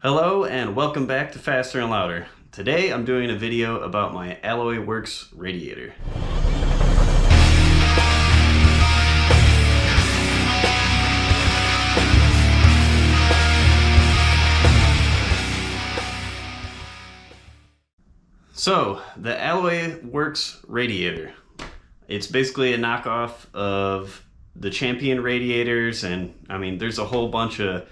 Hello and welcome back to Faster and Louder. Today I'm doing a video about my AlloyWorks radiator. So, the AlloyWorks radiator. It's basically a knockoff of the Champion radiators, and I mean there's a whole bunch of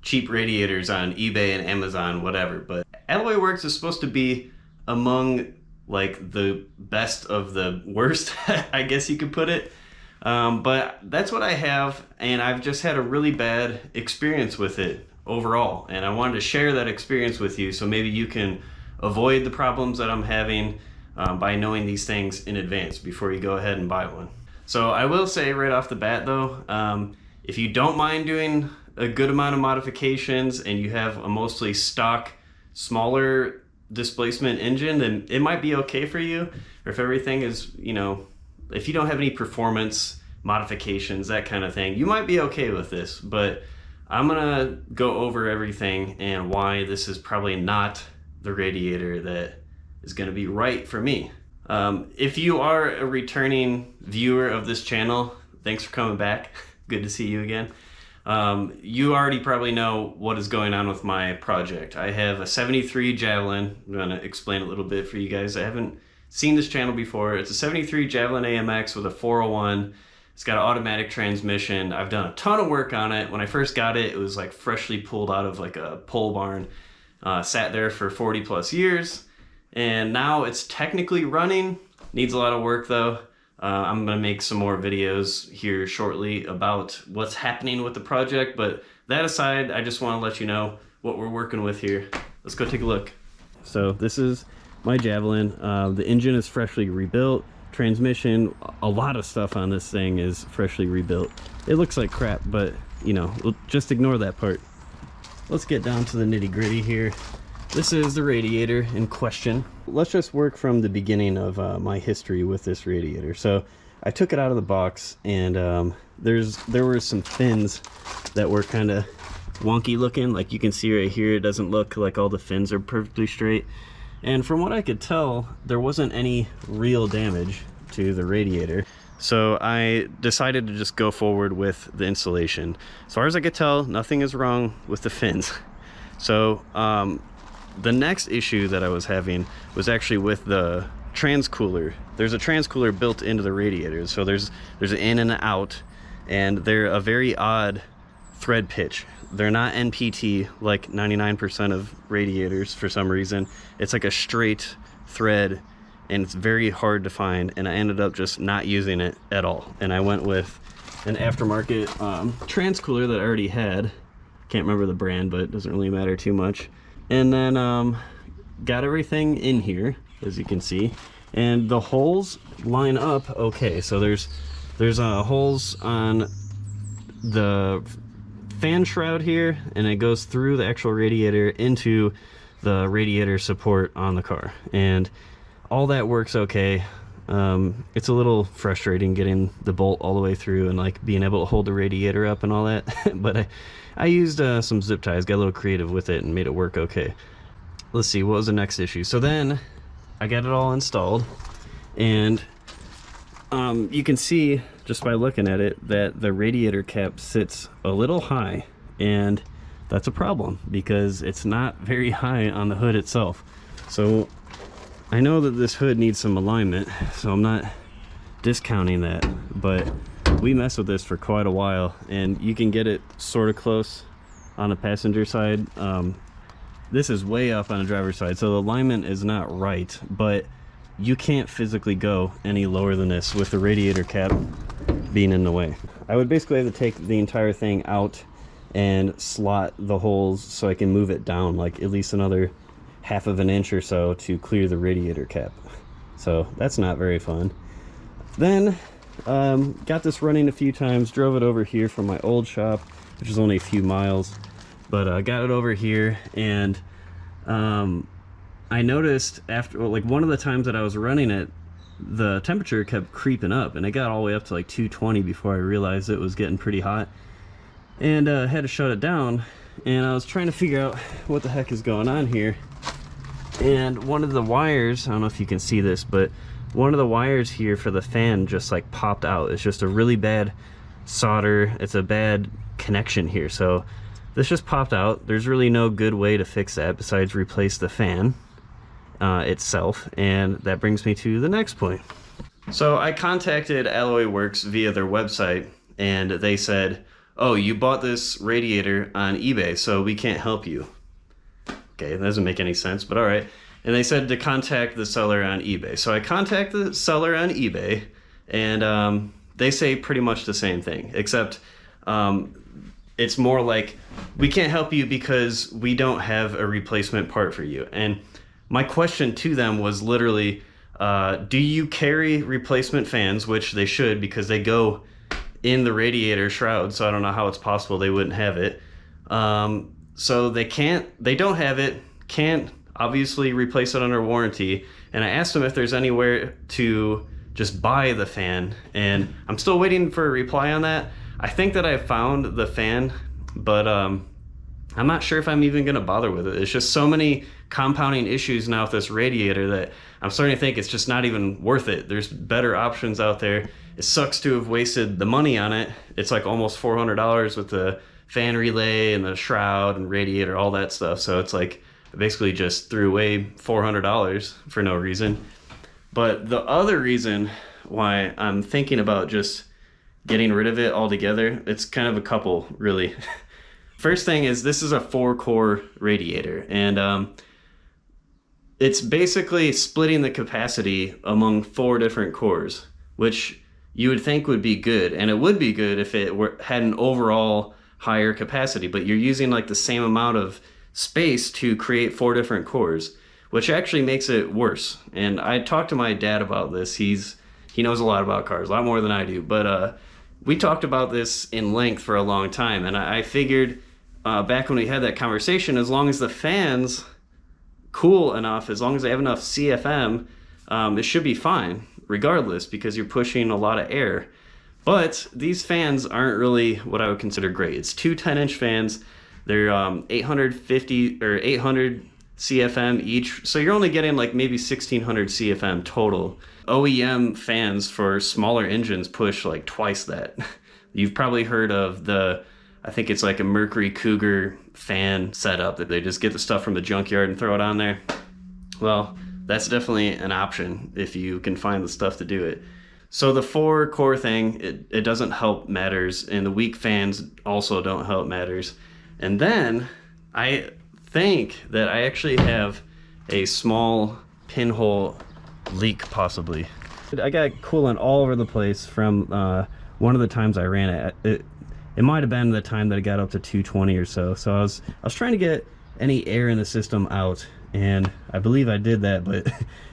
cheap radiators on eBay and Amazon, whatever, but AlloyWorks is supposed to be among like the best of the worst, I guess you could put it. But that's what I have, and I've just had a really bad experience with it overall, and I wanted to share that experience with you so maybe you can avoid the problems that I'm having by knowing these things in advance before you go ahead and buy one. So I will say right off the bat though, if you don't mind doing a good amount of modifications and you have a mostly stock smaller displacement engine, then it might be okay for you. Or if everything is, if you don't have any performance modifications, that kind of thing, you might be okay with this. But I'm gonna go over everything and why this is probably not the radiator that is gonna be right for me. If you are a returning viewer of this channel, thanks for coming back. Good to see you again. You already probably know what is going on with my project. I have a 73 Javelin. I'm going to explain a little bit for you guys. I haven't seen this channel before. It's a 73 Javelin AMX with a 401. It's got an automatic transmission. I've done a ton of work on it. When I first got it, it was like freshly pulled out of like a pole barn. Sat there for 40 plus years. And now it's technically running. Needs a lot of work though. I'm going to make some more videos here shortly about what's happening with the project, but that aside, I just want to let you know what we're working with here. Let's go take a look. So this is my Javelin. The engine is freshly rebuilt. Transmission, a lot of stuff on this thing is freshly rebuilt. It looks like crap, but we'll just ignore that part. Let's get down to the nitty-gritty here. This is the radiator in question. Let's just work from the beginning of my history with this radiator. So I took it out of the box, and there were some fins that were kind of wonky looking. Like you can see right here, it doesn't look like all the fins are perfectly straight. And from what I could tell, there wasn't any real damage to the radiator. So I decided to just go forward with the installation. As far as I could tell, nothing is wrong with the fins. So the next issue that I was having was actually with the transcooler. There's a transcooler built into the radiator, so there's an in and an out, and they're a very odd thread pitch. They're not NPT like 99% of radiators for some reason. It's like a straight thread, and it's very hard to find, and I ended up just not using it at all. And I went with an aftermarket transcooler that I already had. Can't remember the brand, but it doesn't really matter too much. And then got everything in here, as you can see, and the holes line up okay. So there's holes on the fan shroud here, and it goes through the actual radiator into the radiator support on the car, and all that works okay. It's a little frustrating getting the bolt all the way through and like being able to hold the radiator up and all that, but I used some zip ties, got a little creative with it, and made it work okay. Let's see, what was the next issue? So then I got it all installed, and you can see just by looking at it that the radiator cap sits a little high, and that's a problem because it's not very high on the hood itself. So I know that this hood needs some alignment, so I'm not discounting that, but we messed with this for quite a while, and you can get it sort of close on the passenger side. This is way up on the driver's side, so the alignment is not right, but you can't physically go any lower than this with the radiator cap being in the way. I would basically have to take the entire thing out and slot the holes so I can move it down like at least another half of an inch or so to clear the radiator cap. So that's not very fun. Then got this running a few times, drove it over here from my old shop, which is only a few miles, but got it over here, and I noticed after, like, one of the times that I was running it, the temperature kept creeping up, and it got all the way up to like 220 before I realized it was getting pretty hot, and had to shut it down. and I was trying to figure out what the heck is going on here. And one of the wires, I don't know if you can see this, but one of the wires here for the fan just like popped out. It's just a really bad solder. It's a bad connection here. So this just popped out. There's really no good way to fix that besides replace the fan itself. And that brings me to the next point. So I contacted AlloyWorks via their website, and they said, oh, you bought this radiator on eBay, so we can't help you. Okay, that doesn't make any sense, but all right. And they said to contact the seller on eBay. So I contact the seller on eBay, and they say pretty much the same thing, except it's more like, we can't help you because we don't have a replacement part for you. And my question to them was literally, do you carry replacement fans, which they should because they go in the radiator shroud, so I don't know how it's possible they wouldn't have it. So they don't have it, can't obviously replace it under warranty. And I asked them if there's anywhere to just buy the fan, and I'm still waiting for a reply on that. I think that I found the fan, but I'm not sure if I'm even gonna bother with it. It's just so many compounding issues now with this radiator that I'm starting to think it's just not even worth it. There's better options out there. It sucks to have wasted the money on it. It's like almost $400 with the fan relay and the shroud and radiator, all that stuff. So it's like I basically just threw away $400 for no reason. But the other reason why I'm thinking about just getting rid of it altogether, it's kind of a couple, really. First thing is, this is a 4-core radiator, and it's basically splitting the capacity among 4 different cores, which you would think would be good, and it would be good if it had an overall higher capacity, but you're using like the same amount of space to create 4 different cores, which actually makes it worse. And I talked to my dad about this. He knows a lot about cars, a lot more than I do, but we talked about this in length for a long time, and I figured back when we had that conversation, as long as the fans cool enough, as long as they have enough CFM, it should be fine regardless, because you're pushing a lot of air. But these fans aren't really what I would consider great. It's 2 10-inch fans. They're 850 or 800 CFM each, so you're only getting like maybe 1600 CFM total. OEM fans for smaller engines push like twice that. You've probably heard of I think it's like a Mercury Cougar fan setup that they just get the stuff from the junkyard and throw it on there. Well, that's definitely an option if you can find the stuff to do it. So the 4-core thing, it doesn't help matters, and the weak fans also don't help matters. And then I think that I actually have a small pinhole leak, possibly. I got coolant all over the place from one of the times I ran it. It might have been the time that it got up to 220 or so. So I was trying to get any air in the system out, and I believe I did that, but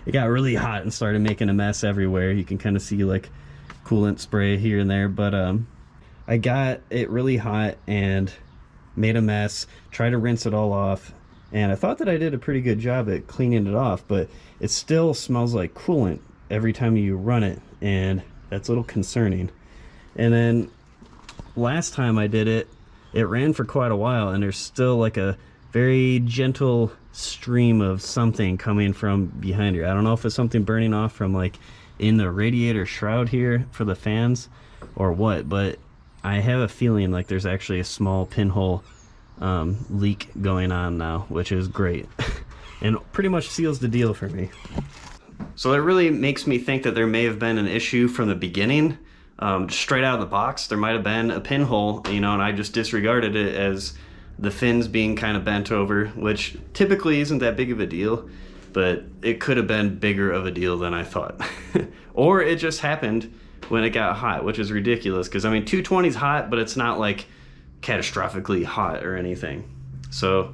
it got really hot and started making a mess everywhere. You can kind of see like coolant spray here and there, but I got it really hot and made a mess, tried to rinse it all off, and I thought that I did a pretty good job at cleaning it off, but it still smells like coolant every time you run it, and that's a little concerning. And then last time I did it, it ran for quite a while, and there's still like a very gentle stream of something coming from behind here. I don't know if it's something burning off from like in the radiator shroud here for the fans or what, but I have a feeling like there's actually a small pinhole leak going on now, which is great and pretty much seals the deal for me. So that really makes me think that there may have been an issue from the beginning. Straight out of the box, there might have been a pinhole, and I just disregarded it as the fins being kind of bent over, which typically isn't that big of a deal, but it could have been bigger of a deal than I thought. Or it just happened when it got hot, which is ridiculous, because 220 is hot, but it's not like catastrophically hot or anything. So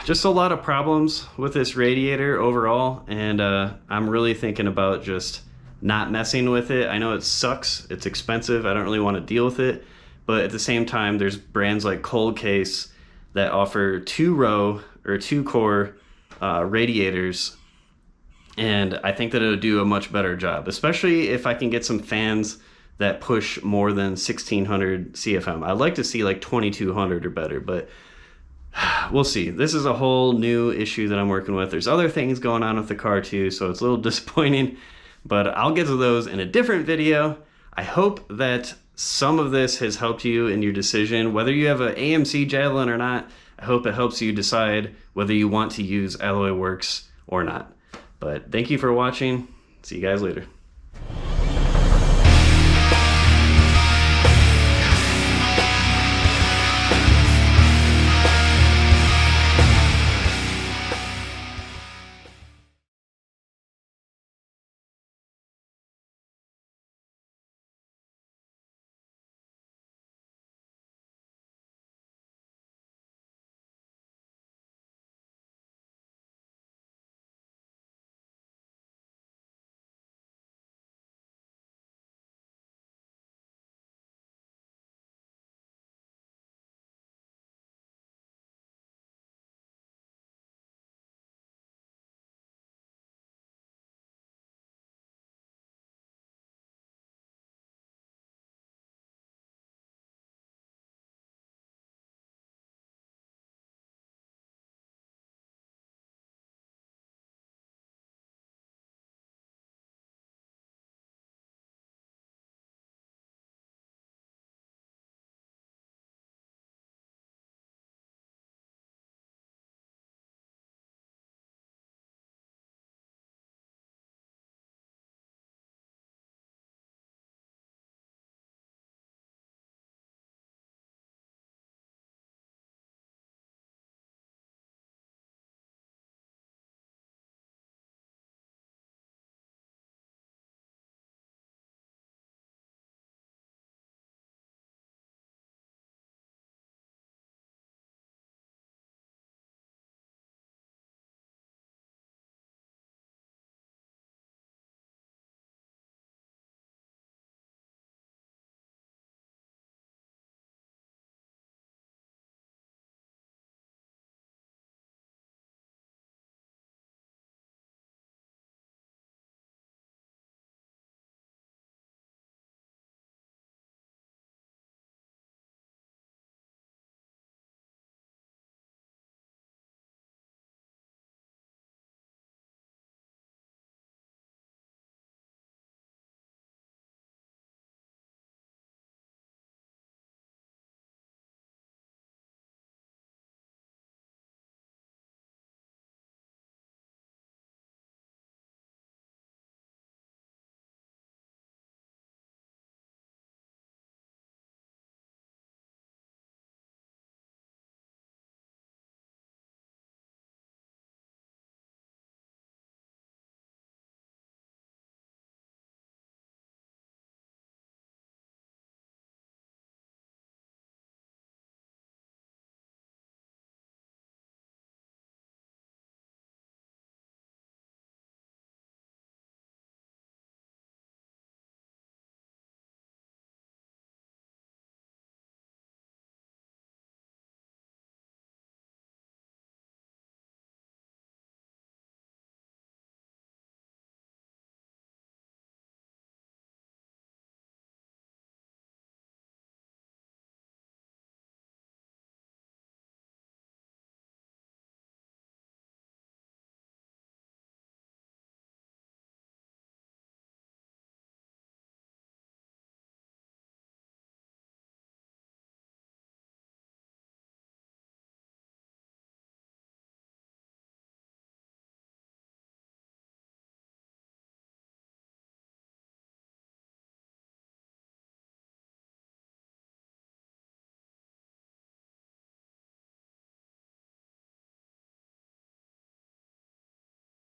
just a lot of problems with this radiator overall, and I'm really thinking about just not messing with it. I know it sucks, it's expensive, I don't really want to deal with it, but at the same time, there's brands like Cold Case that offer 2-row or 2-core radiators, and I think that it'll do a much better job, especially if I can get some fans that push more than 1600 CFM. I'd like to see like 2200 or better, but we'll see. This is a whole new issue that I'm working with. There's other things going on with the car too, so it's a little disappointing, but I'll get to those in a different video. I hope that some of this has helped you in your decision, whether you have an AMC Javelin or not. I hope it helps you decide whether you want to use AlloyWorks or not. But thank you for watching. See you guys later.